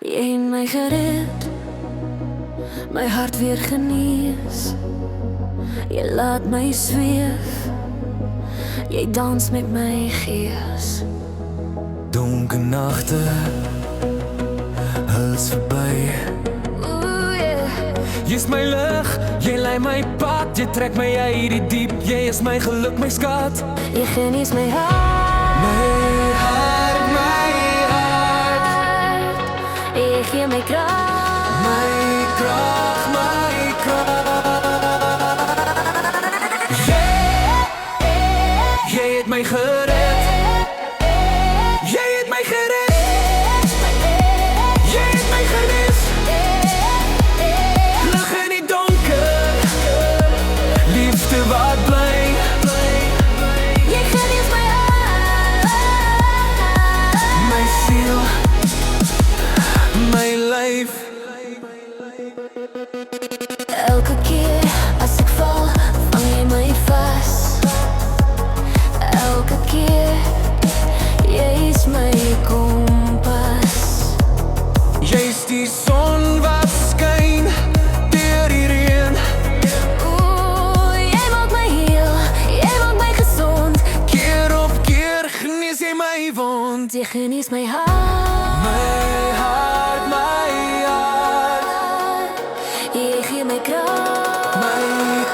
Jy het my gered, my hart weer genees. Jy laat my zweef, jy dans met my gees. Donker nagte is verby. Ooh yeah. Jy's my lig, jy lei my pad, jy trek my uit die diep. Jy is my geluk, my skat. Jy genees my hart, My hart, my hart. jy gee my krag, My krag, my krag. Jy het my gered. Jy het my gered. Jy het my genees. Lig in die donker, liefde wat bly. jy genees my hart, My siel, my lyf. elke keer as ek val, vang jy my vas. Elke keer, jy is my kompas. Jy's die son wat skyn deur die reën. Ooh, jy maak my heel, jy maak my gezond. Keer op keer genees jy my wond. Jy genees my hart, My hart, my hart. jy gee my krag, My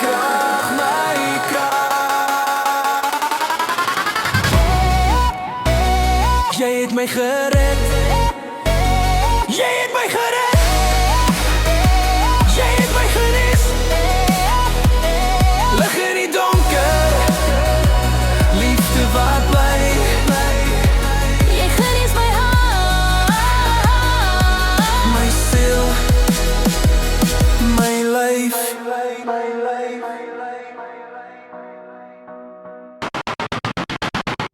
krag, my krag. Jy het my gered. Jy het my gered. Jy het my genees. Lig in die donker, liefde wat bly. jy genees my hart, My siel, my lyf.